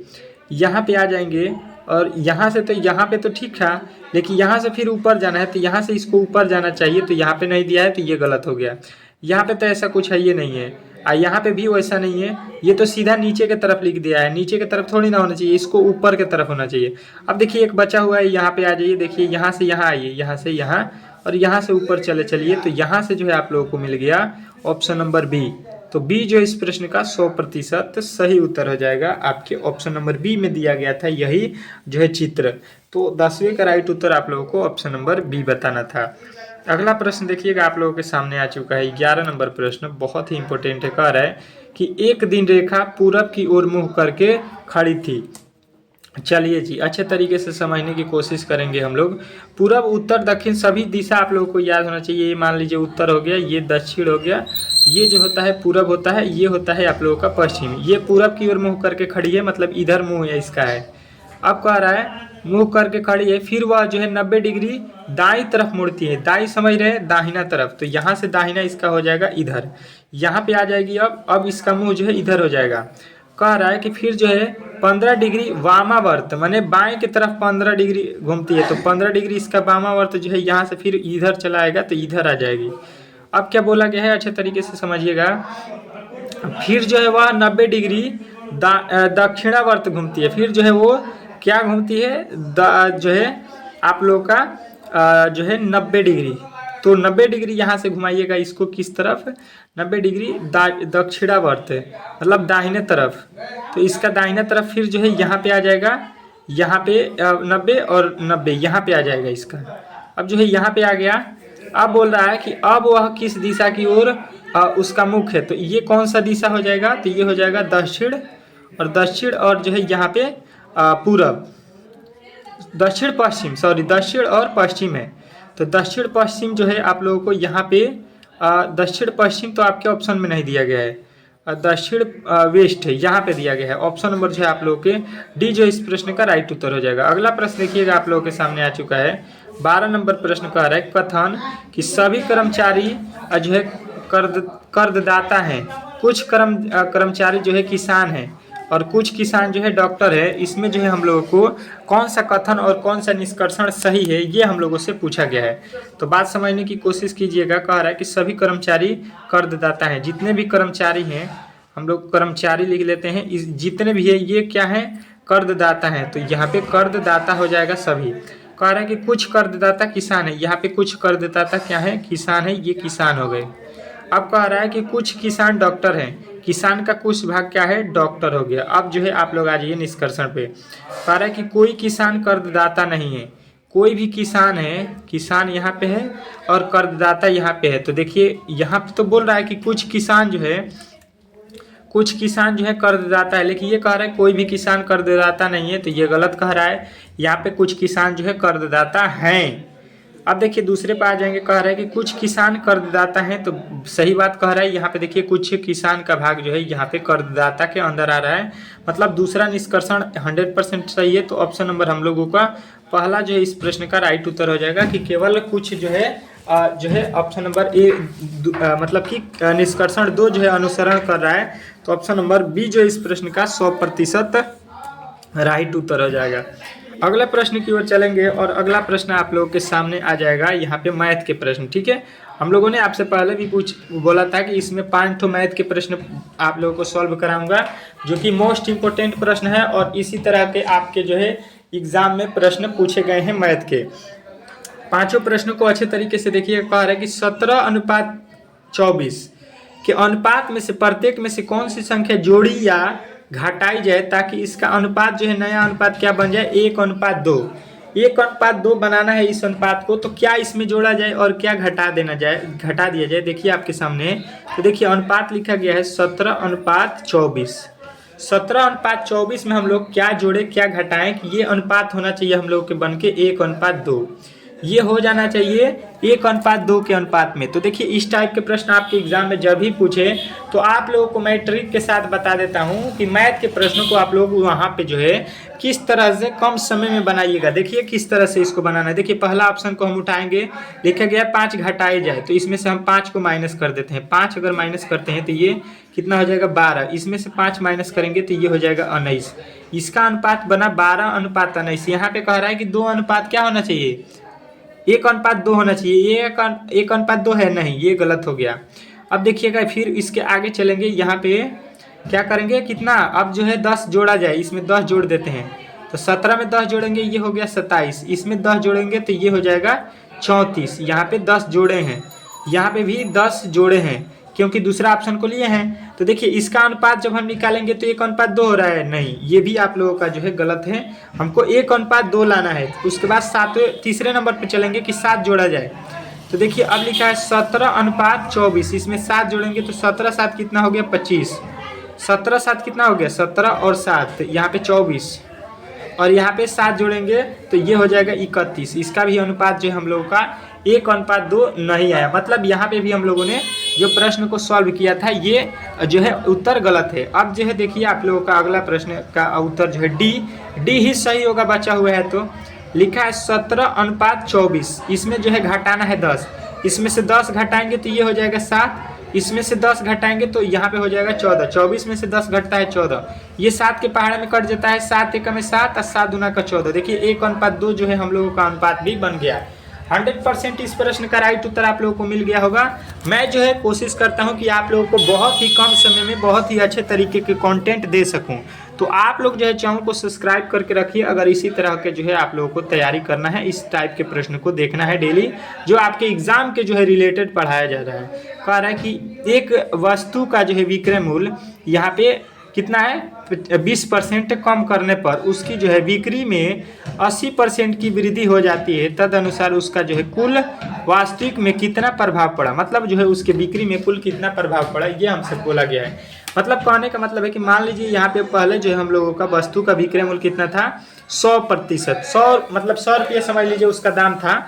यहाँ पे आ जाएंगे और यहाँ से, तो यहाँ पे तो ठीक था लेकिन यहाँ से फिर ऊपर जाना है तो यहाँ से इसको ऊपर जाना चाहिए। तो यहाँ पे नहीं दिया है तो ये गलत हो गया। यहाँ पे तो ऐसा कुछ है ये नहीं है। यहाँ पे भी वैसा नहीं है, ये तो सीधा नीचे की तरफ लिख दिया है, नीचे की तरफ थोड़ी ना होना चाहिए, इसको ऊपर की तरफ होना चाहिए। अब देखिए एक बचा हुआ है, यहाँ पे आ जाइए, देखिए यहाँ से यहाँ आइए, यहाँ से यहाँ और यहाँ से ऊपर चले चलिए, तो यहाँ से जो है आप लोगों को मिल गया ऑप्शन नंबर बी। तो बी जो इस प्रश्न का 100% सही उत्तर हो जाएगा। आपके ऑप्शन नंबर बी में दिया गया था यही जो है चित्र। तो 10वीं का राइट उत्तर आप लोगों को ऑप्शन नंबर बी बताना था। अगला प्रश्न देखिएगा आप लोगों के सामने आ चुका है, 11 नंबर प्रश्न, बहुत ही इंपॉर्टेंट है। कह रहा है कि एक दिन रेखा पूरब की ओर मुंह करके खड़ी थी। चलिए जी, अच्छे तरीके से समझने की कोशिश करेंगे हम लोग। पूरब उत्तर दक्षिण सभी दिशा आप लोगों को याद होना चाहिए। ये मान लीजिए उत्तर हो गया, ये दक्षिण हो गया, ये जो होता है पूरब होता है, ये होता है आप लोगों का पश्चिम। ये पूरब की ओर मुंह करके खड़ी है, मतलब इधर मुंह है इसका है। अब कह रहा है मुंह करके खड़ी है, फिर वह जो है 90 डिग्री दाई तरफ मुड़ती है। दाई समझ रहे हैं, दाहिना तरफ, तो यहाँ से दाहिना इसका हो जाएगा इधर, यहाँ पे आ जाएगी। अब इसका मुंह जो है इधर हो जाएगा। कह रहा है कि फिर जो है 15 डिग्री वामावर्त, माने बाएं की तरफ 15 डिग्री घूमती है, तो 15 डिग्री इसका वामावर्त जो है यहाँ से फिर इधर चला आएगा, तो इधर आ जाएगी। अब क्या बोला गया है, अच्छे तरीके से समझिएगा। फिर जो है वह 90 डिग्री दक्षिणावर्त घूमती है। फिर जो है वो क्या घूमती है, जो है आप लोग का जो है 90 डिग्री। तो 90 डिग्री यहाँ से घुमाइएगा इसको, किस तरफ, 90 डिग्री दक्षिणावर्त, मतलब दाहिने तरफ। तो इसका दाहिने तरफ फिर जो है यहाँ पे आ जाएगा, यहाँ पे 90 और 90 यहाँ पे आ जाएगा इसका। अब जो है यहाँ पे आ गया। अब बोल रहा है कि अब वह किस दिशा की ओर उसका मुख है, तो ये कौन सा दिशा हो जाएगा, तो ये हो जाएगा दक्षिण, और दक्षिण और जो है यहाँ पे पूरब, दक्षिण पश्चिम, सॉरी दक्षिण और पश्चिम है। तो दक्षिण पश्चिम जो है आप लोगों को यहाँ पे दक्षिण पश्चिम तो आपके ऑप्शन में नहीं दिया गया है, दक्षिण वेस्ट है, यहाँ पे दिया गया है। ऑप्शन नंबर जो है आप लोगों के डी जो इस प्रश्न का राइट उत्तर हो जाएगा। अगला प्रश्न देखिएगा आप लोगों के सामने आ चुका है, 12 नंबर प्रश्न कह रहा है कथन कि सभी कर्मचारी जो है कर्जदाता हैं, कुछ कर्मचारी जो है किसान हैं और कुछ किसान जो है डॉक्टर है। इसमें जो है हम लोगों को कौन सा कथन और कौन सा निष्कर्षण सही है, ये हम लोगों से पूछा गया है। तो बात समझने की कोशिश कीजिएगा। कह रहा है कि सभी कर्मचारी कर्जदाता हैं, जितने भी कर्मचारी हैं, हम लोग कर्मचारी लिख लेते हैं, इस जितने भी है ये क्या है, कर्जदाता हैं। तो यहाँ पे कर्जदाता हो जाएगा सभी। कह रहा है कि कुछ कर्जदाता किसान है, यहाँ पे कुछ कर्जदाता क्या है, किसान है, ये किसान हो गए। अब कह रहा है कि कुछ किसान डॉक्टर हैं, किसान का कुछ भाग क्या है, डॉक्टर हो गया। अब जो है आप लोग आ जाइए निष्कर्षण पे। कह रहा है कि कोई किसान कर्जदाता नहीं है, कोई भी किसान है, किसान यहाँ पे है और कर्जदाता यहाँ पे है। तो देखिए यहाँ पे तो बोल रहा है कि कुछ किसान जो है, कुछ किसान जो है कर्जदाता है, लेकिन ये कह रहा है कोई भी किसान कर्जदाता नहीं है, तो ये गलत कह रहा है। यहाँ पे कुछ किसान जो है कर्जदाता हैं। अब देखिए दूसरे पे आ जाएंगे, कह रहा है कि कुछ किसान कर्जदाता हैं, तो सही बात कह रहा है। यहाँ पे देखिए कुछ किसान का भाग जो है यहाँ पे कर्जदाता के अंदर आ रहा है, मतलब दूसरा निष्कर्षण 100% सही है। तो ऑप्शन नंबर हम लोगों का पहला जो है इस प्रश्न का राइट उत्तर हो जाएगा कि केवल कुछ जो है ऑप्शन नंबर ए मतलब कि निष्कर्षण 2 जो है अनुसरण कर रहा है। तो ऑप्शन नंबर बी जो इस प्रश्न का 100% राइट उत्तर हो जाएगा। अगला प्रश्न की ओर चलेंगे और अगला प्रश्न आप लोगों के सामने आ जाएगा यहाँ पे मैथ के प्रश्न। ठीक है, हम लोगों ने आपसे पहले भी बोला था कि इसमें 5 तो मैथ के प्रश्न आप लोगों को सॉल्व कराऊंगा, जो कि मोस्ट इम्पोर्टेंट प्रश्न है और इसी तरह के आपके जो है एग्जाम में प्रश्न पूछे गए हैं मैथ के। 5 प्रश्नों को अच्छे तरीके से देखिए। कह रहा है कि 17:24 के अनुपात में से प्रत्येक में से कौन सी संख्या जोड़ी या घटाई जाए ताकि इसका अनुपात जो है नया अनुपात क्या बन जाए, 1:2। 1:2 बनाना है इस अनुपात को, तो क्या इसमें जोड़ा जाए और क्या घटा दिया जाए। देखिए आपके सामने, तो देखिए अनुपात लिखा गया है 17:24। 17:24 में हम लोग क्या जोड़े क्या घटाएं कि ये अनुपात होना चाहिए हम लोग के बन के 1:2। ये हो जाना चाहिए 1:2 के अनुपात में। तो देखिए इस टाइप के प्रश्न आपके एग्जाम में जब भी पूछे तो आप लोगों को मैं ट्रिक के साथ बता देता हूं कि मैथ के प्रश्नों को आप लोग वहां पे जो है किस तरह से कम समय में बनाइएगा। देखिए किस तरह से इसको बनाना है। देखिए पहला ऑप्शन को हम उठाएंगे, लिखा गया 5 घटाए जाए, तो इसमें से हम 5 को माइनस कर देते हैं। 5 अगर माइनस करते हैं तो ये कितना हो जाएगा, 12। इसमें से 5 माइनस करेंगे तो ये हो जाएगा 19। इसका अनुपात बना 12:19। यहाँ पे कह रहा है कि 2 अनुपात क्या होना चाहिए, 1:2 होना चाहिए। 1:2 है नहीं, ये गलत हो गया। अब देखिएगा फिर इसके आगे चलेंगे, यहाँ पे क्या करेंगे, कितना अब जो है 10 जोड़ा जाए, इसमें 10 जोड़ देते हैं तो 17 में 10 जोड़ेंगे ये हो गया 27, इसमें 10 जोड़ेंगे तो ये हो जाएगा 34। यहाँ पे 10 जोड़े हैं, यहाँ पे भी 10 जोड़े हैं क्योंकि दूसरा ऑप्शन को लिए हैं। तो देखिए इसका अनुपात जब हम निकालेंगे तो 1:2 हो रहा है, नहीं ये भी आप लोगों का जो है गलत है, हमको 1:2 लाना है। उसके बाद तीसरे नंबर पर चलेंगे कि 7 जोड़ा जाए। तो देखिए अब लिखा है 17:24, इसमें 7 जोड़ेंगे तो 17 7 कितना हो गया 25, 17 7 कितना हो गया 17 और 7 यहाँ पे 24, और यहाँ पे 7 जोड़ेंगे तो ये हो जाएगा 31। इसका भी अनुपात जो है हम लोगों का 1:2 नहीं आया, मतलब यहाँ पे भी हम लोगों ने जो प्रश्न को सॉल्व किया था ये जो है उत्तर गलत है। अब जो है देखिए आप लोगों का अगला प्रश्न का उत्तर जो है डी ही सही होगा, बचा हुआ है। तो लिखा है 17:24, इसमें जो है घटाना है 10, इसमें से 10 घटाएंगे तो ये हो जाएगा 7, इसमें से 10 घटाएंगे तो यहाँ पे हो जाएगा 14, 24 में से 10 घटता है 14, ये 7 के पहाड़ में कट जाता है, 7 एकम में 7 और 7 दूना का 14। देखिए 1:2 जो है हम लोगों का अनुपात भी बन गया। 100% इस प्रश्न का राइट उत्तर आप लोगों को मिल गया होगा। मैं जो है कोशिश करता हूं कि आप लोगों को बहुत ही कम समय में बहुत ही अच्छे तरीके के कंटेंट दे सकूं, तो आप लोग जो है चैनल को सब्सक्राइब करके रखिए अगर इसी तरह के जो है आप लोगों को तैयारी करना है, इस टाइप के प्रश्न को देखना है डेली, जो आपके एग्जाम के जो है रिलेटेड पढ़ाया जा रहा है। कह रहा है कि एक वस्तु का जो है विक्रय मूल्य यहाँ पे कितना है 20% कम करने पर उसकी जो है बिक्री में 80% की वृद्धि हो जाती है, तदनुसार उसका जो है कुल वास्तविक में कितना प्रभाव पड़ा, मतलब जो है उसके बिक्री में कुल कितना प्रभाव पड़ा, ये हमसे बोला गया है। मतलब कहने का मतलब है कि मान लीजिए यहाँ पे पहले जो है हम लोगों का वस्तु का विक्रय मूल्य कितना था 100%, 100 मतलब 100 रुपये समझ लीजिए उसका दाम था।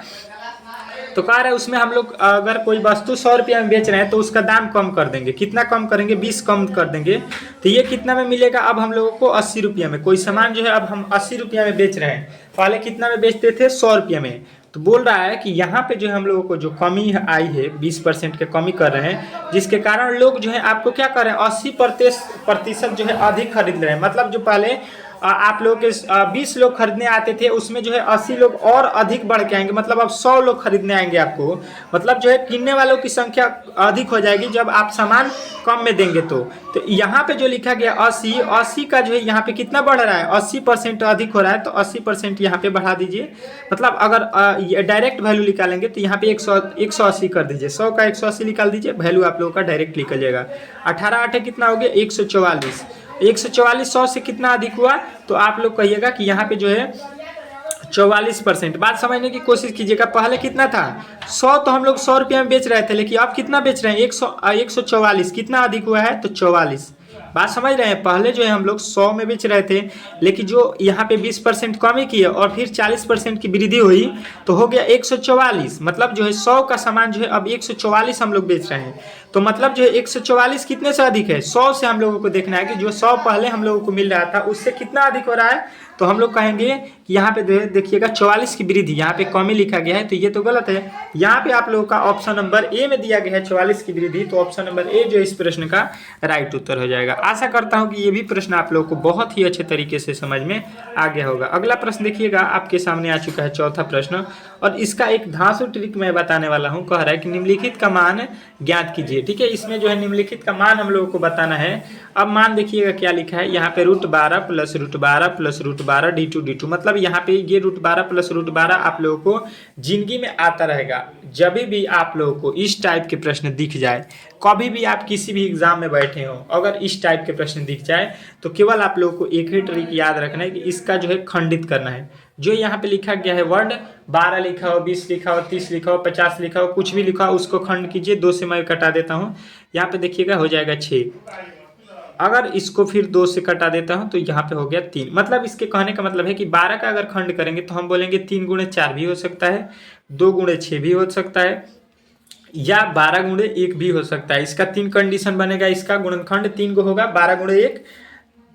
तो कह रहे हैं उसमें हम लोग अगर कोई वस्तु 100 रुपया में बेच रहे हैं तो उसका दाम कम कर देंगे, कितना कम करेंगे 20 कम कर देंगे, तो ये कितना में मिलेगा अब हम लोगों को 80 रुपया में। कोई सामान जो है अब हम 80 रुपया में बेच रहे हैं, पहले कितना में बेचते थे 100 रुपया में। तो बोल रहा है कि यहाँ पे जो है हम लोगों को जो कमी आई है 20% की कमी कर रहे हैं, जिसके कारण लोग जो है आपको क्या कर रहे हैं 80% जो है अधिक खरीद रहे हैं। मतलब जो पहले आप लोग के 20 लोग खरीदने आते थे उसमें जो है 80 लोग और अधिक बढ़ के आएंगे, मतलब अब 100 लोग खरीदने आएंगे आपको, मतलब जो है किनने वालों की संख्या अधिक हो जाएगी जब आप सामान कम में देंगे। तो यहाँ पे जो लिखा गया 80 का जो है यहाँ पे कितना बढ़ रहा है 80% अधिक हो रहा है, तो 80% यहाँ पे बढ़ा दीजिए। मतलब अगर डायरेक्ट वैल्यू निकालेंगे तो यहाँ पे 180 कर दीजिए, 100 का 180 निकाल दीजिए, वैल्यू आप लोगों का डायरेक्ट निकल जाएगा। 18 8 कितना हो गया 144, 144 100 से कितना अधिक हुआ, तो आप लोग कहिएगा कि यहाँ पे जो है 44%। बात समझने की कोशिश कीजिएगा, पहले कितना था 100, तो हम लोग 100 रुपया में बेच रहे थे, लेकिन अब कितना बेच रहे हैं 144, कितना अधिक हुआ है तो 44। बात समझ रहे हैं, पहले जो है हम लोग 100 में बेच रहे थे, लेकिन जो यहाँ पे 20% कमी की है और फिर 40% की वृद्धि हुई तो हो गया 144। मतलब जो है 100 का सामान जो है अब 144 हम लोग बेच रहे हैं, तो मतलब जो है 144 कितने से अधिक है 100 से। हम लोगों को देखना है कि जो 100 पहले हम लोगों को मिल रहा था उससे कितना अधिक हो रहा है, तो हम लोग कहेंगे कि यहाँ पे देखिएगा 44 की वृद्धि, यहाँ पे कमी लिखा गया है तो ये तो गलत है। यहाँ पे आप लोगों का ऑप्शन नंबर ए में दिया गया है 44 की वृद्धि, तो ऑप्शन नंबर ए जो इस प्रश्न का राइट उत्तर हो जाएगा। आशा करता हूँ कि ये भी प्रश्न आप लोगों को बहुत ही अच्छे तरीके से समझ में आ गया होगा। अगला प्रश्न देखिएगा आपके सामने आ चुका है, चौथा प्रश्न, और इसका एक धांसू ट्रिक मैं बताने वाला हूँ। कह रहा है कि निम्नलिखित का मान ज्ञात कीजिए। ठीक है, इसमें जो है निम्नलिखित का मान हम लोगों को बताना है। अब मान देखिएगा क्या लिखा है, यहाँ पे √12 प्लस √12 प्लस √12 d2 मतलब यहाँ पे ये √12 प्लस √12 आप लोगों को जिंदगी में आता रहेगा। जब भी आप लोगों को इस टाइप के प्रश्न दिख जाए, कभी भी आप किसी भी एग्जाम में बैठे हो, अगर इस टाइप के प्रश्न दिख जाए तो केवल आप लोगों को एक ही ट्रिक याद रखना है कि इसका जो है खंडित करना है। जो यहाँ पे लिखा गया है वर्ड 12 लिखा हो, 20 लिखा हो, 30 लिखा हो, 50 लिखा हो, कुछ भी लिखा हो उसको खंड कीजिए। 2 से मैं कटा देता हूँ, यहाँ पे देखिएगा हो जाएगा 6। अगर इसको फिर 2 से कटा देता हूँ तो यहाँ पे हो गया 3। मतलब इसके कहने का मतलब है कि 12 का अगर खंड करेंगे तो हम बोलेंगे 3 गुणे 4 भी हो सकता है, 2 गुणे 6 भी हो सकता है, या 12 गुणे 1 भी हो सकता है। इसका 3 कंडीशन बनेगा, इसका गुणनखंड 3 को होगा, 12 गुणे 1,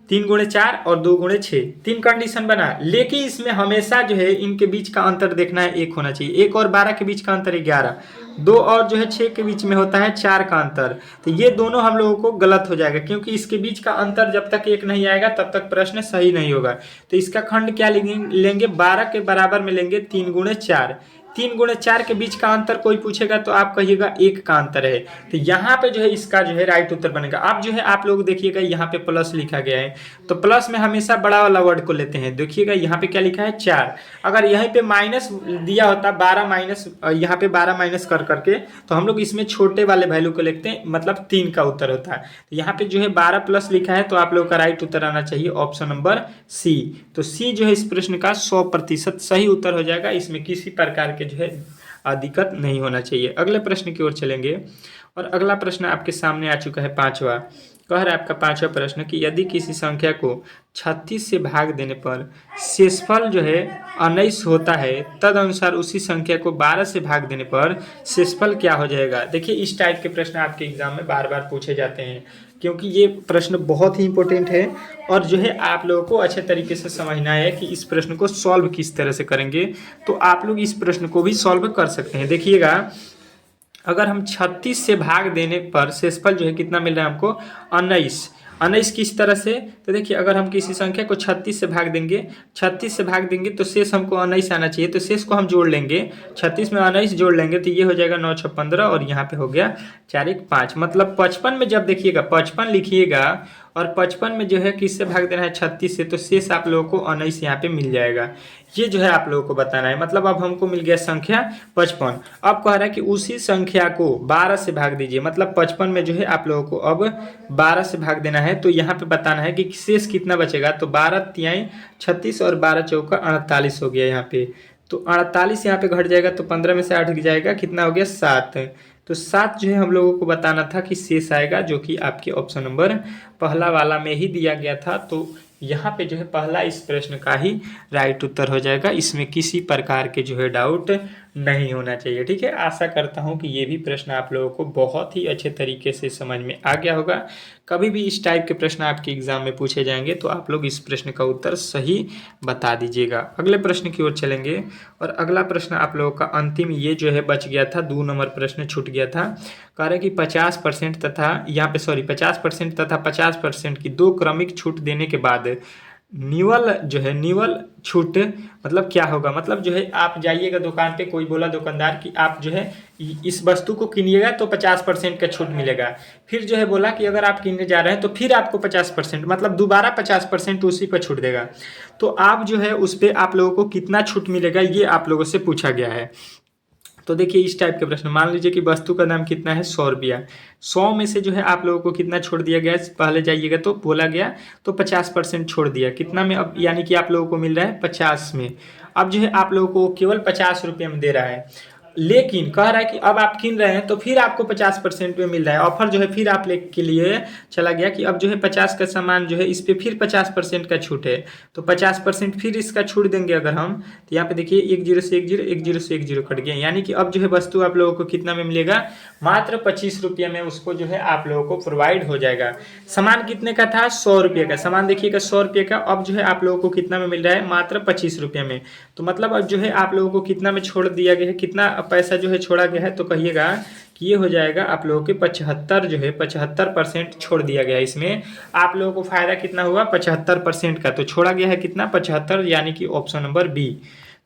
3 गुणे 4 और 2 गुणे 6, 3 कंडीशन बना। लेकिन इसमें हमेशा जो है इनके बीच का अंतर देखना है, 1 होना चाहिए। 1 और 12 के बीच का अंतर 11, 2 और जो है 6 के बीच में होता है 4 का अंतर। तो ये दोनों हम लोगों को गलत हो जाएगा, क्योंकि इसके बीच का अंतर जब तक 1 नहीं आएगा तब तक प्रश्न सही नहीं होगा। तो इसका खंड क्या लेंगे, 12 के बराबर में लेंगे 3 गुणे 4। 3 गुणे 4 के बीच का अंतर कोई पूछेगा तो आप कहिएगा 1 का अंतर है। तो यहाँ पे जो है इसका जो है राइट उत्तर बनेगा। अब जो है आप लोग देखिएगा यहाँ पे प्लस लिखा गया है, तो प्लस में हमेशा बड़ा वाला वर्ड को लेते हैं। देखिएगा यहाँ पे क्या लिखा है 4, अगर यहीं पे माइनस दिया होता 12 माइनस, यहाँ पे 12 माइनस कर करके, तो हम लोग इसमें छोटे वाले वैल्यू को लिखते हैं, मतलब 3 का उत्तर होता है। तो यहाँ पे जो है 12 प्लस लिखा है, तो आप लोग का राइट उत्तर आना चाहिए ऑप्शन नंबर सी। तो सी जो है इस प्रश्न का 100% सही उत्तर हो जाएगा। इसमें किसी प्रकार के जो है दिक्कत नहीं होना चाहिए। अगले प्रश्न की ओर चलेंगे और अगला प्रश्न आपके सामने आ चुका है पांचवा। कह रहा है आपका पांचवा प्रश्न कि यदि किसी संख्या को 36 से भाग देने पर शेषफल जो है 19 होता है, तद अनुसार उसी संख्या को 12 से भाग देने पर शेषफल क्या हो जाएगा। देखिए इस टाइप के प्रश्न आपके एग्जाम में बार बार पूछे जाते हैं, क्योंकि ये प्रश्न बहुत ही इंपॉर्टेंट है और जो है आप लोगों को अच्छे तरीके से समझना है कि इस प्रश्न को सॉल्व किस तरह से करेंगे। तो आप लोग इस प्रश्न को भी सॉल्व कर सकते हैं। देखिएगा अगर हम 36 से भाग देने पर शेषफल जो है कितना मिल रहा है हमको 19 किस तरह से, तो देखिए अगर हम किसी संख्या को 36 से भाग देंगे, 36 से भाग देंगे तो शेष हमको 19 आना चाहिए। तो शेष को हम जोड़ लेंगे, 36 में 19 जोड़ लेंगे तो ये हो जाएगा 9 6 15 और यहाँ पे हो गया 4 1 5। मतलब 55 में जब देखिएगा 55 लिखिएगा और 55 में जो है किससे भाग देना है 36 से, तो शेष आप लोगों को 19 यहाँ पे मिल जाएगा। ये जो है आप लोगों को बताना है। मतलब अब हमको मिल गया संख्या 55। अब कह रहा है कि उसी संख्या को 12 से भाग दीजिए, मतलब 55 में जो है आप लोगों को अब 12 से भाग देना है। तो यहाँ पे बताना है कि शेष कितना बचेगा। तो 12 तिहाई 36 और 12 चौका 48 हो गया यहाँ पे। तो 48 यहाँ पे घट जाएगा तो 15 में से 8 जाएगा, कितना हो गया 7। तो 7 जो है हम लोगों को बताना था कि शेष आएगा, जो कि आपके ऑप्शन नंबर पहला वाला में ही दिया गया था। तो यहाँ पे जो है पहला इस प्रश्न का ही राइट उत्तर हो जाएगा। इसमें किसी प्रकार के जो है डाउट नहीं होना चाहिए। ठीक है, आशा करता हूँ कि ये भी प्रश्न आप लोगों को बहुत ही अच्छे तरीके से समझ में आ गया होगा। कभी भी इस टाइप के प्रश्न आपके एग्जाम में पूछे जाएंगे तो आप लोग इस प्रश्न का उत्तर सही बता दीजिएगा। अगले प्रश्न की ओर चलेंगे और अगला प्रश्न आप लोगों का अंतिम ये जो है बच गया था, 2 नंबर प्रश्न छूट गया था। कह रहे कि 50% तथा यहाँ पे 50% तथा 50% की 2 क्रमिक छूट देने के बाद निवल जो है निवल छूट मतलब क्या होगा। मतलब जो है आप जाइएगा दुकान पे, कोई बोला दुकानदार कि आप जो है इस वस्तु को किनिएगा तो 50% का छूट मिलेगा। फिर जो है बोला कि अगर आप किनने जा रहे हैं तो फिर आपको 50%, मतलब दोबारा 50% उसी पर छूट देगा। तो आप जो है उस पर आप लोगों को कितना छूट मिलेगा ये आप लोगों से पूछा गया है। तो देखिए इस टाइप के प्रश्न, मान लीजिए कि वस्तु का दाम कितना है 100 रुपया, 100 में से जो है आप लोगों को कितना छोड़ दिया गया, पहले जाइएगा तो बोला गया तो 50% छोड़ दिया, कितना में, अब यानी कि आप लोगों को मिल रहा है 50 में। अब जो है आप लोगों को केवल 50 रुपये में दे रहा है, लेकिन कह रहा है कि अब आप किन रहे हैं तो फिर आपको 50% में मिल रहा है। ऑफर जो है फिर आप ले के लिए चला गया कि अब जो है 50 का सामान जो है इस पे फिर 50% का छूट है, तो 50% फिर इसका छूट देंगे अगर हम, तो यहाँ पे देखिए 10 से 10 से 10 कट गया, यानी कि अब जो है वस्तु आप लोगों को कितना में मिलेगा, मात्र 25 रुपये में उसको जो है आप लोगों को प्रोवाइड हो जाएगा। सामान कितने का था 100 रुपये का, सामान देखिएगा 100 रुपये का, अब जो है आप लोगों को कितना में मिल रहा है, मात्र 25 रुपये में। तो मतलब अब जो है आप लोगों को कितना में छोड़ दिया गया है, कितना पैसा जो है छोड़ा गया है, तो कहिएगा कि ये हो जाएगा आप लोगों के 75 जो है 75% छोड़ दिया गया है। इसमें आप लोगों को फायदा कितना हुआ 75% का, तो छोड़ा गया है कितना 75, यानी कि ऑप्शन नंबर बी।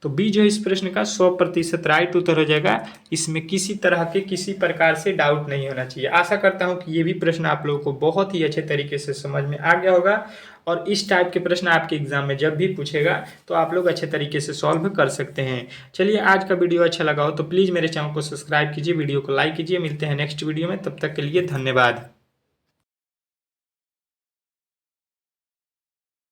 तो बी जो है इस प्रश्न का 100% राइट उत्तर हो जाएगा। इसमें किसी तरह के किसी प्रकार से डाउट नहीं होना चाहिए। आशा करता हूं कि ये भी प्रश्न आप लोगों को बहुत ही अच्छे तरीके से समझ में आ गया होगा और इस टाइप के प्रश्न आपके एग्जाम में जब भी पूछेगा तो आप लोग अच्छे तरीके से सॉल्व कर सकते हैं। चलिए, आज का वीडियो अच्छा लगा हो तो प्लीज़ मेरे चैनल को सब्सक्राइब कीजिए, वीडियो को लाइक कीजिए। मिलते हैं नेक्स्ट वीडियो में, तब तक के लिए धन्यवाद।